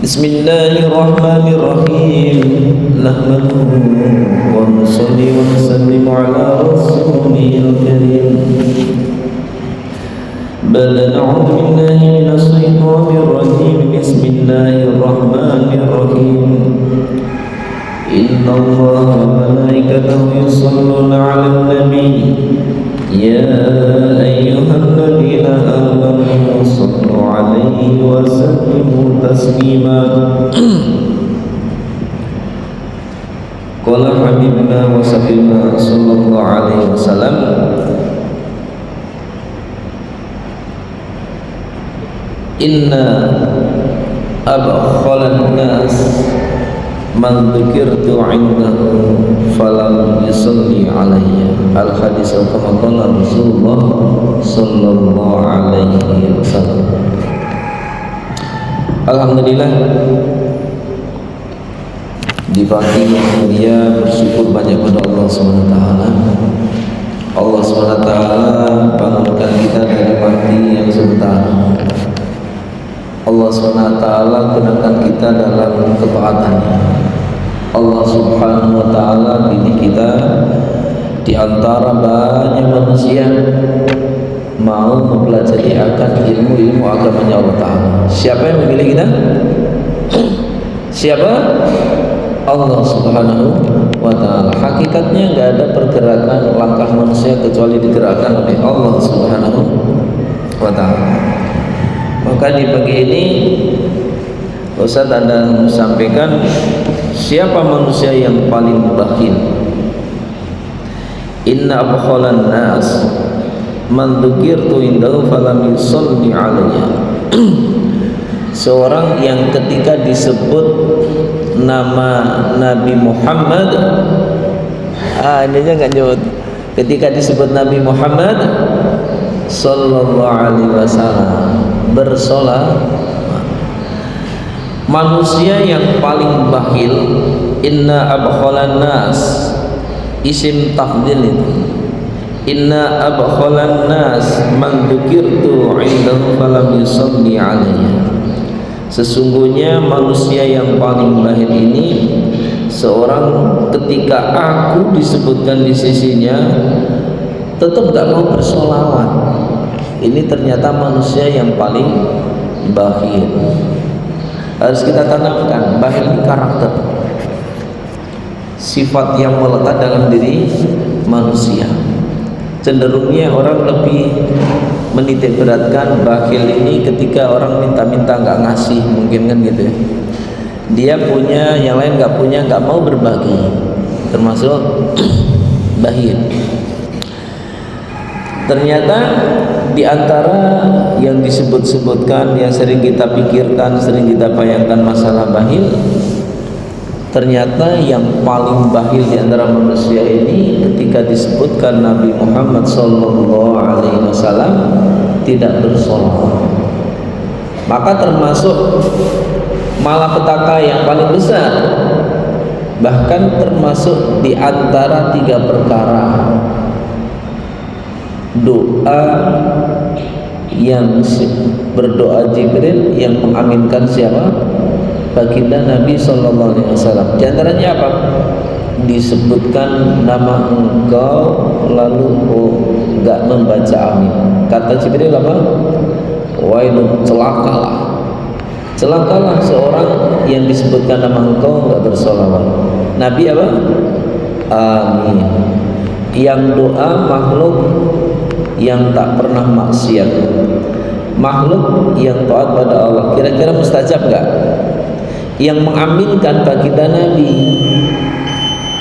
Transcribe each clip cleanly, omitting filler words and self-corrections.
Bismillahirrahmanirrahim. Nahmaduhu wa nusalli wa nusallimu ala rasulil karim. Bal na'udzu billahi minas shaitanir rajim. Bismillahirrahmanirrahim. Inna Allaha wa malaikatahu yusholluna 'alan nabi. Ya ayyuhalladzina amanu shallu 'alaihi wa sallimu taslima. Qala habibna wa safina sallallahu alaihi wasallam, inna abkhalan nas man dzukirtu 'indahu falam yusalli alayya. Al hadis kama qala Rasulullah sallallahu alaihi wasallam. Alhamdulillah, di pagi yang mulia bersyukur banyak pada Allah SWT. Allah SWT bangunkan kita dari mati yang sementara. Allah SWT gunakan kita dalam ketaatannya. Allah Subhanahu wa Ta'ala pilih kita di antara banyak manusia mau mempelajari akan ilmu-ilmu agamanya Allah Ta'ala. Siapa yang memilih kita? Siapa? Allah Subhanahu wa Ta'ala. Hakikatnya nggak ada pergerakan langkah manusia kecuali digerakkan oleh Allah Subhanahu wa Ta'ala. Maka di pagi ini Ustaz ada sampaikan siapa manusia yang paling bakhil. Inna abkhalan nas man dzukirtu indahu falam yusalli alayya. Seorang yang ketika disebut nama Nabi Muhammad, ini aja nggak nyebut. Ketika disebut Nabi Muhammad sallallahu alaihi wasallam bersolat, manusia yang paling bakhil. Inna abkhalan nas, isim tafdil itu. Inna abkhalan nas man dzukirtu 'indahu falam yusalli alayya. Sesungguhnya manusia yang paling bakhil ini seorang ketika aku disebutkan di sisinya tetap gak mau bersolawat. Ini ternyata manusia yang paling bakhil. Harus kita tanamkan, bakhil ini karakter, sifat yang melekat dalam diri manusia. Cenderungnya orang lebih menitik beratkan bakhil ini ketika orang minta-minta nggak ngasih, mungkin kan gitu ya. Dia punya, yang lain nggak punya, nggak mau berbagi, termasuk bakhil. Ternyata di antara yang disebut-sebutkan, yang sering kita pikirkan, sering kita bayangkan masalah bakhil, ternyata yang paling bakhil di antara manusia ini ketika disebutkan Nabi Muhammad sallallahu alaihi wasallam tidak bersolawat. Maka termasuk malapetaka yang paling besar, bahkan termasuk di antara 3 perkara doa yang berdoa Jibril yang mengaminkan siapa? Baginda Nabi sallallahu alaihi wasallam. Di antaranya apa? Disebutkan nama engkau lalu enggak membaca amin. Kata Jibril apa? Wailun, celakalah. Celakalah seorang yang disebutkan nama engkau enggak bersolawat. Nabi apa? Amin. Yang doa makhluk yang tak pernah maksiat, makhluk yang taat pada Allah, kira-kira mustajab enggak? Yang mengaminkan baginda Nabi,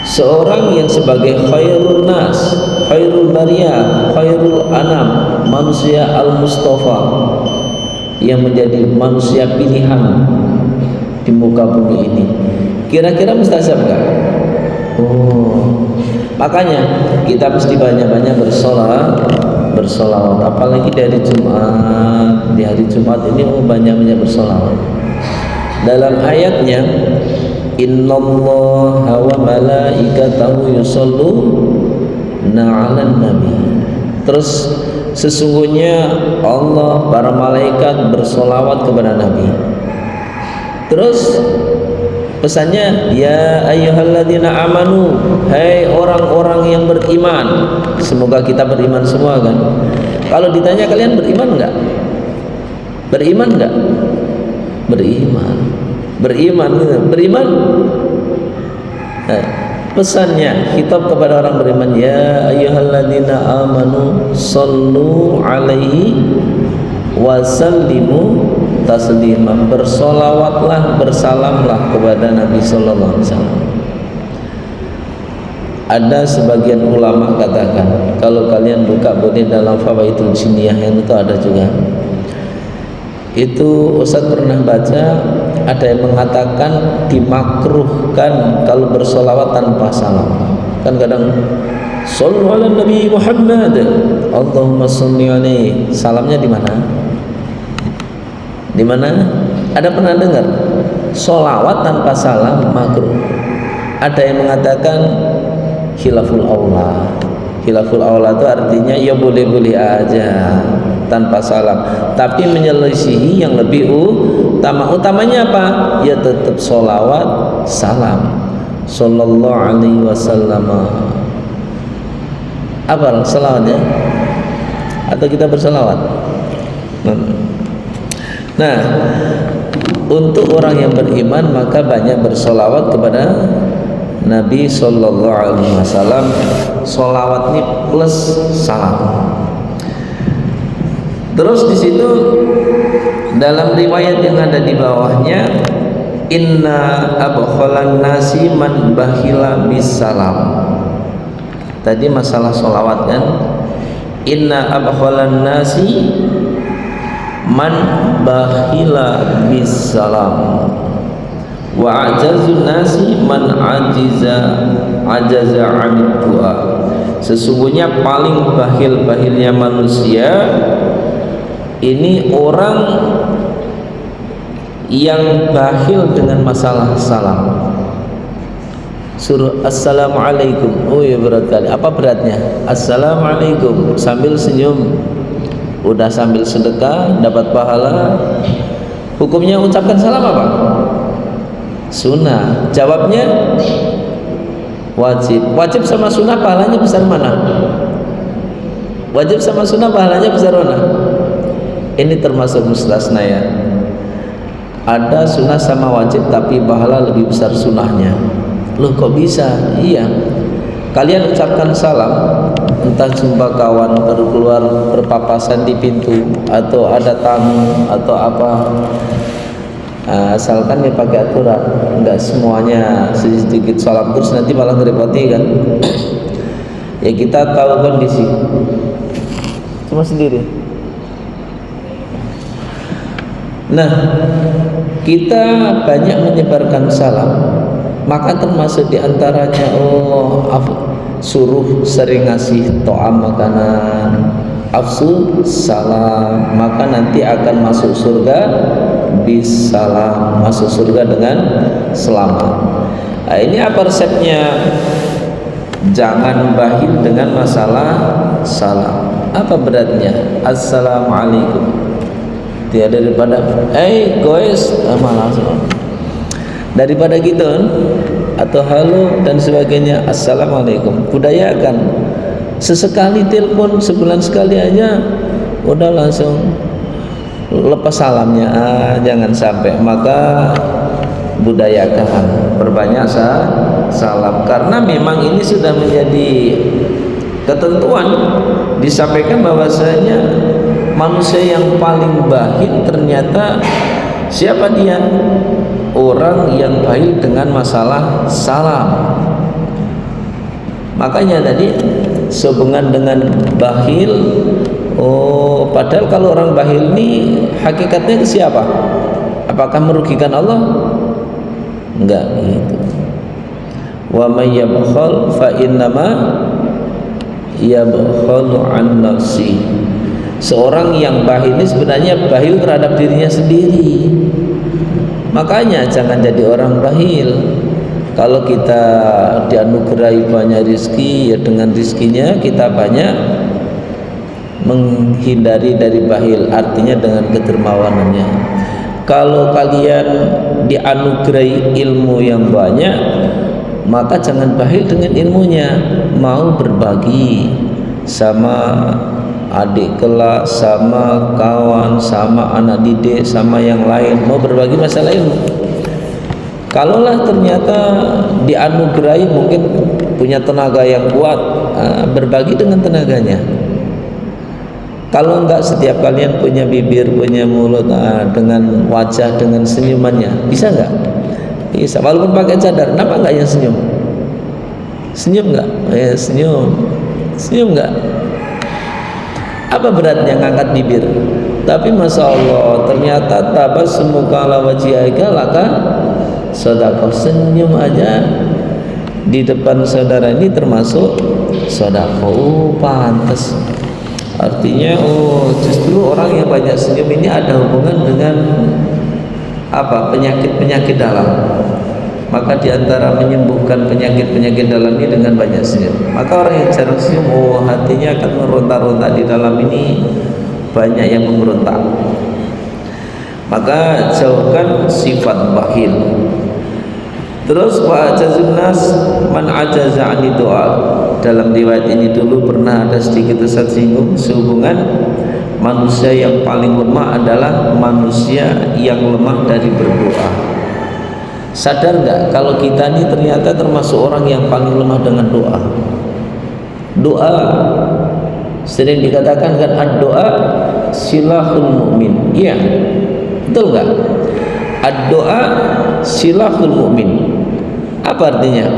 seorang yang sebagai khairul nas, khairul bariyah, khairul anam, manusia al-mustafa, yang menjadi manusia pilihan di muka bumi ini, kira-kira mustajab enggak? Makanya kita mesti banyak-banyak bersolawat, apalagi dari Jumat. Di hari Jumat ini banyak-banyak bersolawat. Dalam ayatnya, innallaha wa malaikatahu yusholluna 'alan nabi. Terus sesungguhnya Allah, para malaikat bersolawat kepada Nabi. Terus pesannya, ya ayyuhalladzina amanu, hai orang-orang yang beriman. Semoga kita beriman semua kan. Kalau ditanya kalian beriman enggak? Beriman enggak? Beriman. Beriman. Nah, pesannya khitab kepada orang beriman, ya ayyuhalladzina amanu sallu alaihi wa sallimu taslima. Bersolawatlah, bersalamlah kepada Nabi sallallahu alaihi wasallam. Ada sebagian ulama katakan, kalau kalian buka boleh dalam Fawaidul Jiniyah yang itu ada juga. Itu Ustaz pernah baca, ada yang mengatakan dimakruhkan kalau bersolawat tanpa salam. Kan kadang sallu ala Nabi Muhammad, Allahumma sholli alaihi. Salamnya di mana? Di mana? Ada pernah dengar? Solawat tanpa salam makruh. Ada yang mengatakan khilaful aula. Khilaful aula itu artinya ya boleh-boleh aja tanpa salam, tapi menyelisihi yang lebih utama. Utamanya apa? Ya tetap solawat salam. Sallallahu alaihi wasallam. Apa selawatnya? Atau kita berselawat? Nah, untuk orang yang beriman maka banyak bersolawat kepada Nabi sallallahu alaihi wasallam. Solawat ini plus salam. Terus di situ dalam riwayat yang ada di bawahnya, inna abkhalan nasi man bakhila bis salam. Tadi masalah solawat kan, inna abkhalan nasi man bakhila bis salam wa ajazun nasi man ajaza anid du'a. Sesungguhnya paling bakhil-bakhilnya manusia ini orang yang bakhil dengan masalah salam. Suruh assalamualaikum, oh ya berat kali. Apa beratnya? Assalamualaikum sambil senyum, udah sambil sedekah dapat pahala. Hukumnya ucapkan salam apa? Sunnah. Jawabnya wajib. Wajib sama sunnah pahalanya besar mana? Wajib sama sunnah pahalanya besar mana? Ini termasuk mustasna ya. Ada sunnah sama wajib tapi pahala lebih besar sunnahnya. Loh kok bisa? Iya. Kalian ucapkan salam, entah jumpa kawan baru keluar berpapasan di pintu, atau ada tamu atau apa, asalkan ya pakai aturan, enggak semuanya sedikit salam terus nanti malah ngerepoti kan. Ya kita tahu kondisi. Cuma sendiri. Nah, kita banyak menyebarkan salam, maka termasuk diantaranya suruh sering ngasih to'am makanan, afsu salam, maka nanti akan masuk surga bisalam, masuk surga dengan selamat. Nah, ini apa resepnya? Jangan bakhil dengan masalah salam. Apa beratnya? Assalamualaikum. Dia daripada guys malah daripada gitu atau halo dan sebagainya, assalamualaikum. Budayakan sesekali telepon, sebulan sekali aja udah langsung lepas salamnya. Jangan sampai. Maka budayakan, perbanyak salam, karena memang ini sudah menjadi ketentuan. Disampaikan bahwasanya manusia yang paling bakhil ternyata siapa dia? Orang yang bakhil dengan masalah salam. Makanya tadi sehubungan dengan bakhil, padahal kalau orang bakhil ini hakikatnya ke siapa? Apakah merugikan Allah? Enggak gitu. Wa may yabkhal fa innama yabkhalu an nafsi. Seorang yang bakhil ini sebenarnya bakhil terhadap dirinya sendiri. Makanya jangan jadi orang bakhil. Kalau kita dianugerahi banyak rizki, ya dengan rizkinya kita banyak menghindari dari bakhil, artinya dengan kedermawanannya. Kalau kalian dianugerahi ilmu yang banyak, maka jangan bakhil dengan ilmunya. Mau berbagi sama adik kelas, sama kawan, sama anak didik, sama yang lain, mau berbagi masalah ilmu. Kalaulah ternyata dianugerahi mungkin punya tenaga yang kuat, berbagi dengan tenaganya. Kalau enggak, setiap kalian punya bibir, punya mulut, dengan wajah, dengan senyumannya, bisa enggak? Bisa, walaupun pakai cadar. Kenapa enggak yang senyum? Senyum enggak? Senyum. Senyum enggak? Apa beratnya ngangkat bibir? Tapi Masya Allah, ternyata tabassumuka ala wajhika laka sedekah. Senyum aja di depan saudara ini termasuk sedekah. Oh, pantas. Artinya justru orang yang banyak senyum ini ada hubungan dengan apa? Penyakit-penyakit dalam. Maka diantara menyembuhkan penyakit-penyakit dalam ini dengan banyak senyum. Maka orang yang jarang senyum, hatinya akan meronta-ronta di dalam ini, banyak yang memberontak. Maka jauhkan sifat bakhil. Terus wa ajazun nas man ajaza 'ani doa. Dalam riwayat ini dulu pernah ada sedikit tersinggung sehubungan manusia yang paling lemah adalah manusia yang lemah dari berdoa. Sadar nggak kalau kita ini ternyata termasuk orang yang paling lemah dengan doa. Doa sering dikatakan kan, ad-doa silahul mu'min. Iya, betul nggak? Ad-doa silahul mu'min. Apa artinya?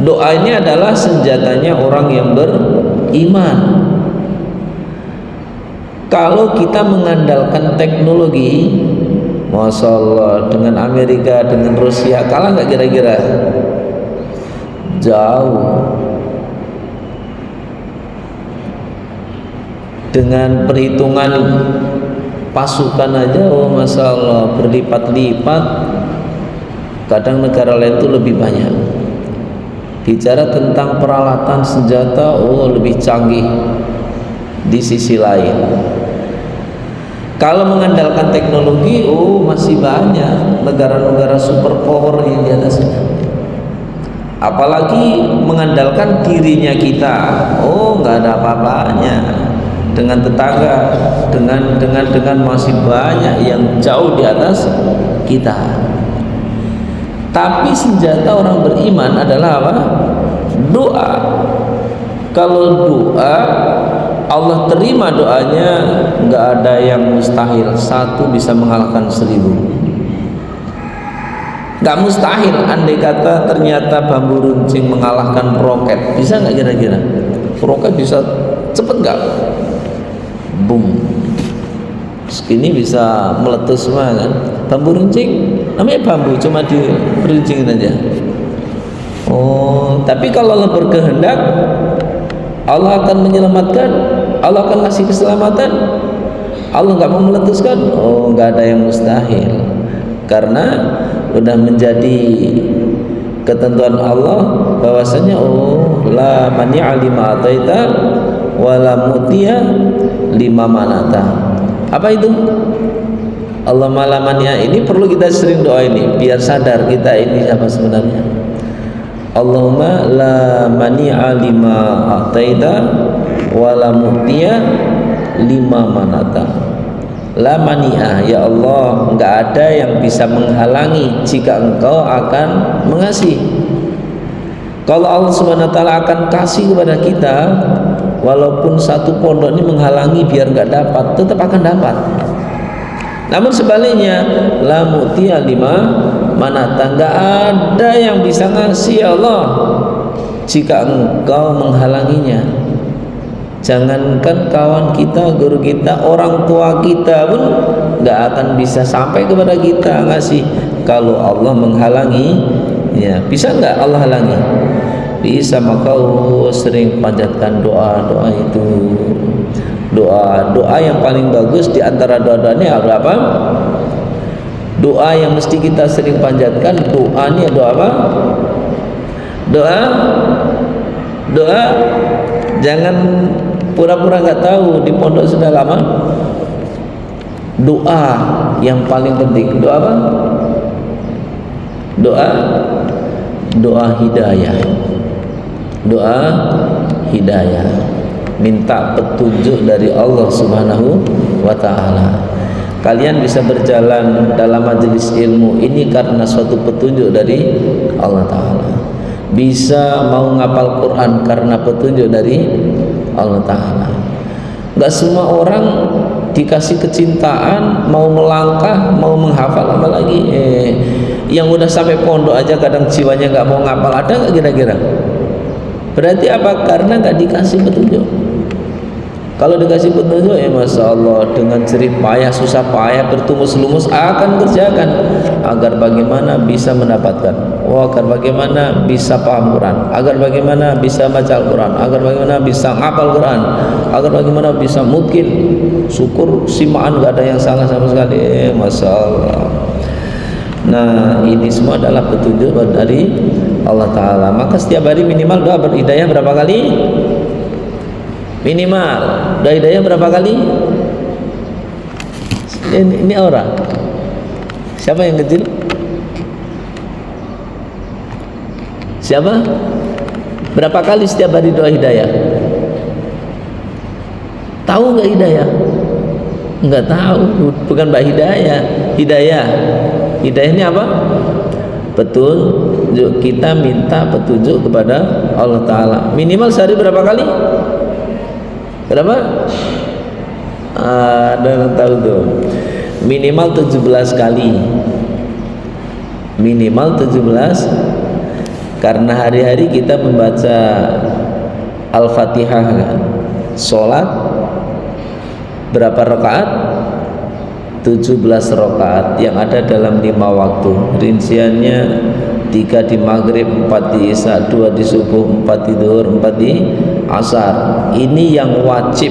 Doa ini adalah senjatanya orang yang beriman. Kalau kita mengandalkan teknologi, Masya Allah, dengan Amerika, dengan Rusia, kalah nggak kira-kira? Jauh. Dengan perhitungan pasukan aja, Masya Allah, berlipat-lipat. Kadang negara lain itu lebih banyak. Bicara tentang peralatan senjata, lebih canggih di sisi lain. Kalau mengandalkan teknologi, masih banyak negara-negara superpower yang di atasnya. Apalagi mengandalkan dirinya kita, nggak ada apa-apanya dengan tetangga, dengan masih banyak yang jauh di atas kita. Tapi senjata orang beriman adalah apa? Doa. Kalau doa, Allah terima doanya, nggak ada yang mustahil. Satu bisa mengalahkan 1000. Nggak mustahil. Andai kata ternyata bambu runcing mengalahkan roket, bisa nggak kira-kira? Roket bisa cepet nggak? Boom. Segini bisa meletus semua kan? Bambu runcing, namanya bambu, cuma diruncingin aja. Tapi kalau Allah berkehendak, Allah akan menyelamatkan, Allah akan kasih keselamatan. Allah nggak mau meletuskan, nggak ada yang mustahil. Karena udah menjadi ketentuan Allah bahwasanya la mani'a lima ataita wa la mutiya lima manata. Apa itu? Allah malamania ini perlu kita sering doa ini biar sadar kita ini siapa sebenarnya. Allahumma la mani'a lima ataita wa la mu'tiya lima manata. La mani'a, ya Allah, enggak ada yang bisa menghalangi jika Engkau akan mengasihi. Kalau Allah Subhanahu wa taala akan kasih kepada kita, walaupun satu pondok ini menghalangi biar enggak dapat, tetap akan dapat. Namun sebaliknya, la mu'tiya lima manata, enggak ada yang bisa ngasih ya Allah jika Engkau menghalanginya. Jangankan kawan kita, guru kita, orang tua kita pun enggak akan bisa sampai kepada kita ngasih kalau Allah menghalangi. Ya, bisa enggak Allah halangi? Bisa. Maka sering panjatkan doa itu. Doa yang paling bagus di antara doa-doanya apa? Doa yang mesti kita sering panjatkan, doa ini doa apa? Doa jangan pura-pura nggak tahu, di pondok sudah lama. Doa yang paling penting, doa apa? doa hidayah. Doa hidayah, minta petunjuk dari Allah Subhanahu wa taala. Kalian bisa berjalan dalam majelis ilmu ini karena suatu petunjuk dari Allah taala. Bisa mau ngapal Quran karena petunjuk dari Allah taala. Enggak semua orang dikasih kecintaan mau melangkah, mau menghafal, apalagi yang udah sampai pondok aja kadang jiwanya nggak mau ngapal. Ada nggak kira-kira? Berarti apa? Karena nggak dikasih petunjuk. Kalau dikasih petunjuk, masya Allah, dengan jerih payah, susah payah, bertumus-lumus akan kerjakan agar bagaimana bisa mendapatkan, agar bagaimana bisa paham Quran, agar bagaimana bisa baca Al-Quran, agar bagaimana bisa ngapal Quran, agar bagaimana bisa mungkin syukur simaan nggak ada yang salah sama sekali. Masya Allah. Nah, ini semua adalah petunjuk dari Allah Ta'ala. Maka setiap hari minimal doa berhidayah berapa kali? Minimal doa hidayah berapa kali? Ini orang. Siapa yang kecil? Siapa? Berapa kali setiap hari doa hidayah? Tahu nggak hidayah? Nggak tahu. Bukan Mbak Hidayah. Hidayah ini apa? Petunjuk. Kita minta petunjuk kepada Allah Ta'ala. Minimal sehari berapa kali? Berapa? Ada yang tahu tuh. Minimal 17 kali. Minimal 17. Karena hari-hari kita membaca Al-Fatihah kan? Sholat berapa rakaat? 17 rakaat yang ada dalam 5 waktu. Rinciannya 3 di maghrib, 4 di isya, 2 di subuh, 4 di zuhur, 4 di asar. Ini yang wajib.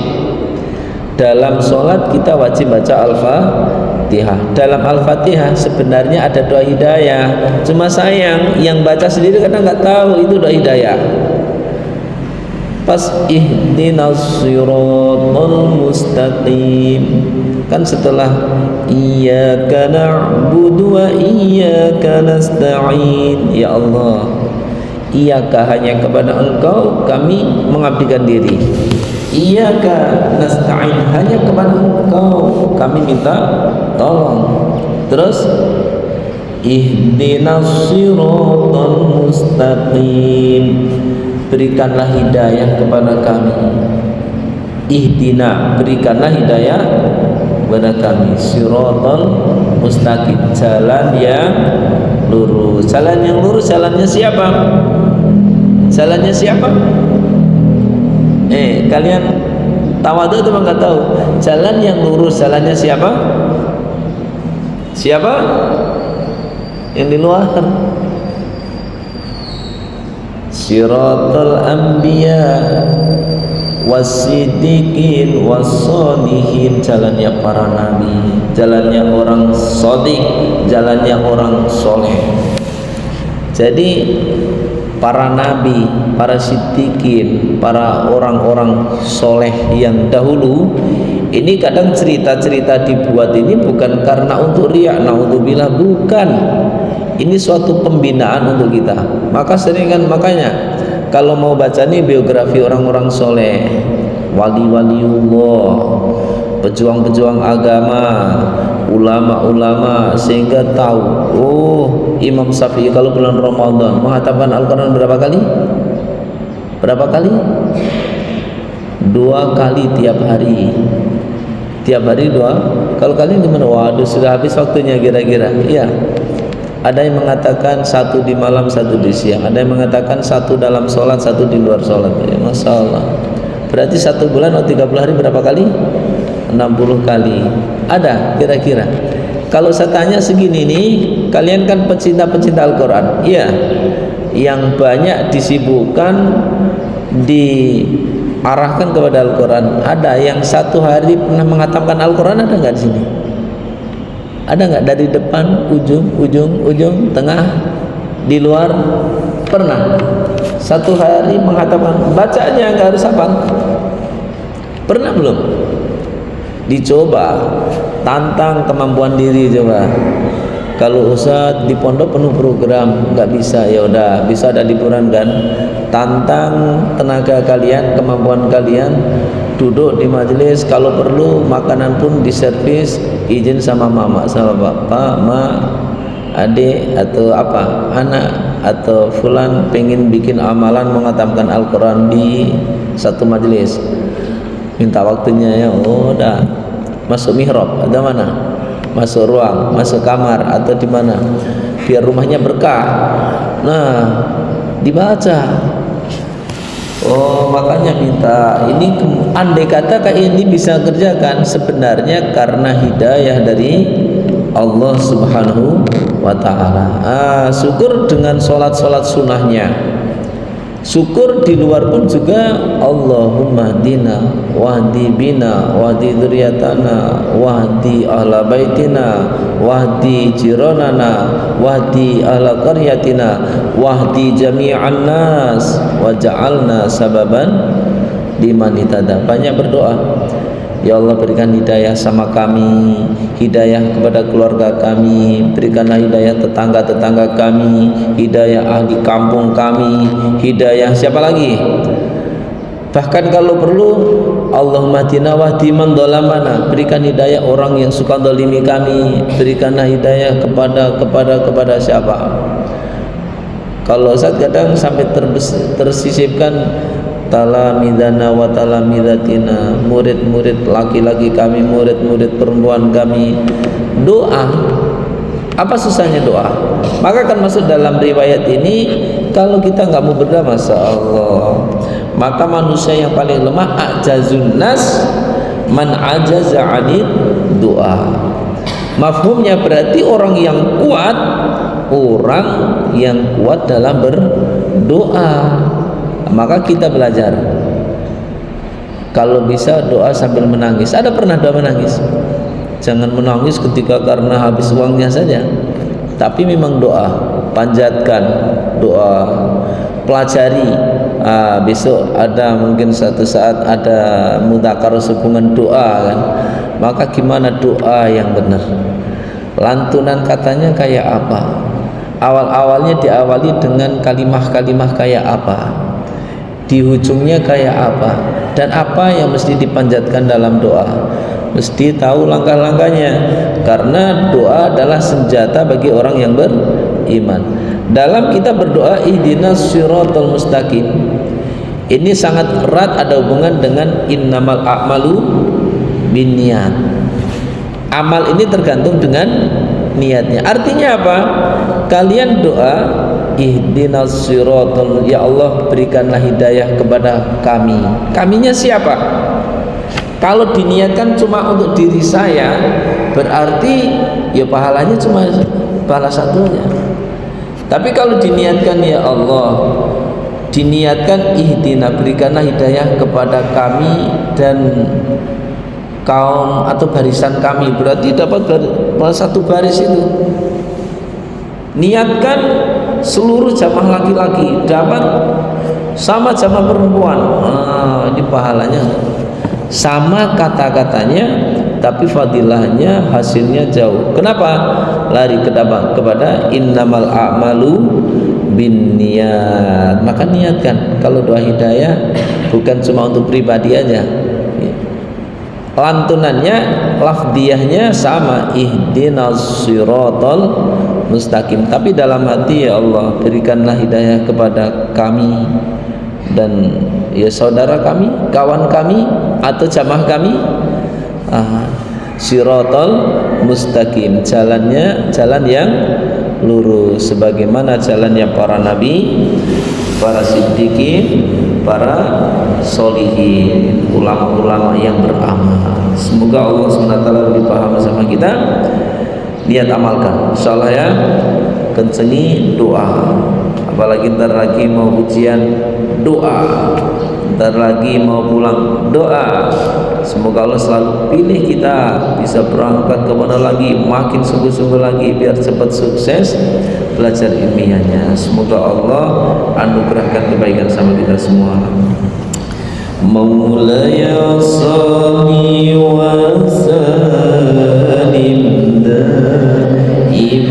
Dalam sholat kita wajib baca Al-Fatihah. Dalam Al-Fatihah sebenarnya ada doa hidayah. Cuma sayang yang baca sendiri karena nggak tahu itu doa hidayah. Pas ihdinas siratal mustaqim, kan setelah iyyaka na'budu wa iyyaka nasta'in, ya Allah, iyyaka hanya kepada Engkau kami mengabdikan diri, iyyaka nasta'in hanya kepada Engkau kami minta tolong. Terus ihdinas siratal mustaqim, berikanlah hidayah kepada kami. Ihdina, berikanlah hidayah kepada kami. Siratal mustaqim, jalan yang lurus. Jalan yang lurus, jalannya siapa? Jalannya siapa? Kalian tawadhu atau enggak tahu? Jalan yang lurus, jalannya siapa? Siapa? Yang di luar. Siratal anbiya wasiddiqin wassolihin, jalannya para nabi, jalannya orang shodiq, jalannya orang soleh. Jadi para nabi, para siddiqin, para orang-orang soleh yang dahulu ini kadang cerita-cerita dibuat ini bukan karena untuk riya, naudzubillah, bukan. Ini suatu pembinaan untuk kita. Maka sering kan, makanya kalau mau baca nih biografi orang-orang soleh, wali-waliullah, pejuang-pejuang agama, ulama-ulama, sehingga tahu, oh Imam Syafi'i kalau bulan Ramadan menghatamkan Al-Quran berapa kali? Berapa kali? 2 kali tiap hari. Tiap hari 2. Kalau kalian gimana? Waduh, sudah habis waktunya kira-kira. Iya. Ada yang mengatakan 1 di malam, 1 di siang. Ada yang mengatakan 1 dalam sholat, 1 di luar sholat. Ya, Masya Allah. Berarti 1 bulan atau 30 hari berapa kali? 60 kali. Ada kira-kira. Kalau saya tanya segini nih, kalian kan pecinta-pecinta Al-Quran. Iya. Yang banyak disibukkan, diarahkan kepada Al-Quran. Ada yang 1 hari pernah menghatamkan Al-Quran, ada nggak di sini? Ada nggak dari depan, ujung, tengah, di luar? Pernah? 1 hari menghatamkan, bacanya nggak harus hafal. Pernah belum? Dicoba, tantang kemampuan diri coba. Kalau Ustaz di pondok penuh program, nggak bisa, ya udah, bisa ada liburan kan. Tantang tenaga kalian, kemampuan kalian, duduk di majelis, kalau perlu makanan pun diservis, izin sama mama, sama bapak, ma, adik atau apa, anak atau fulan pengen bikin amalan mengatamkan Al-Quran di satu majelis, minta waktunya ya, oh dah, masuk mihrab, ada mana? Masuk ruang, masuk kamar atau di mana? Biar rumahnya berkah. Nah, dibaca. Oh, makanya minta ini, andai kata kayak ini bisa kerjakan, sebenarnya karena hidayah dari Allah Subhanahu wa ta'ala. Syukur dengan sholat-sholat sunnahnya, syukur di luar pun juga. Allahumma dina wahdi bina wahdi dzurriyyatana wahdi ahla baitina wahdi jiranana wahdi ahla qaryatina wahdi jami'an nas waj'alna sababan liman ihtada. Banyak berdoa, ya Allah berikan hidayah sama kami, hidayah kepada keluarga kami, berikanlah hidayah tetangga-tetangga kami, hidayah ahli kampung kami, hidayah siapa lagi? Bahkan kalau perlu, Allahumma hdina wahdi man dhalamana, berikan hidayah orang yang suka zalimi kami, berikanlah hidayah kepada siapa? Kalau saat kadang sampai tersisipkan talamidana wa talamidatina, murid-murid laki-laki kami, murid-murid perempuan kami. Doa, apa susahnya doa? Maka akan masuk dalam riwayat ini, kalau kita nggak mau berdoa, masya Allah, maka manusia yang paling lemah ajazun nas man ajaza anid doa. Mafhumnya berarti orang yang kuat dalam berdoa. Maka kita belajar, kalau bisa doa sambil menangis. Ada pernah doa menangis? Jangan menangis ketika karena habis uangnya saja, tapi memang doa, panjatkan doa, pelajari. Besok ada mungkin satu saat ada mudzakarah hubungan doa kan, maka gimana doa yang benar, lantunan katanya kayak apa, awal-awalnya diawali dengan kalimah-kalimah kayak apa, di ujungnya kayak apa, dan apa yang mesti dipanjatkan dalam doa, mesti tahu langkah-langkahnya, karena doa adalah senjata bagi orang yang beriman. Dalam kita berdoa ihdinas siratal mustaqim, ini sangat erat ada hubungan dengan innamal a'malu binniyat. Amal ini tergantung dengan niatnya. Artinya apa? Kalian doa ihdinas siratal, ya Allah berikanlah hidayah kepada kami. Kaminya siapa? Kalau diniatkan cuma untuk diri saya, berarti ya pahalanya cuma pahala satunya. Tapi kalau diniatkan ya Allah, diniatkan ihdina, berikanlah hidayah kepada kami dan kaum atau barisan kami, berarti dapat satu baris itu. Niatkan seluruh jamaah laki-laki dapat sama jamaah perempuan. Ini pahalanya sama kata-katanya, tapi fadilahnya, hasilnya jauh. Kenapa? Lari kepada innamal a'malu binniyat. Maka niatkan kalau doa hidayah bukan cuma untuk pribadi aja. Lantunannya, lafdiyahnya sama, ihdinas siratal mustaqim, tapi dalam hati ya Allah berikanlah hidayah kepada kami dan ya saudara kami, kawan kami atau jamaah kami. Siratal mustaqim, jalannya jalan yang lurus, sebagaimana jalannya para nabi, para siddiqin, para solihin, ulama-ulama yang beramal. Semoga Allah SWT lebih paham sama kita. Niat amalkan, insyaallah ya. Kencengi doa, apalagi ntar lagi mau ujian, doa, ntar lagi mau pulang, doa. Semoga Allah selalu pilih kita bisa berangkat kemana lagi, makin sungguh-sungguh lagi biar cepat sukses belajar ilmiahnya. Semoga Allah anugerahkan kebaikan sama kita semua. Maulaya salli wa sallim da'iman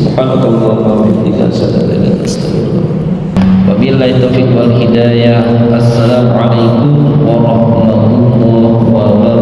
Subhanallah wa bihamdika asyhadu an la ilaha illa anta astaghfiruka. Wabillahi taufiq wal hidayah. Assalamualaikum warahmatullahi wabarakatuh.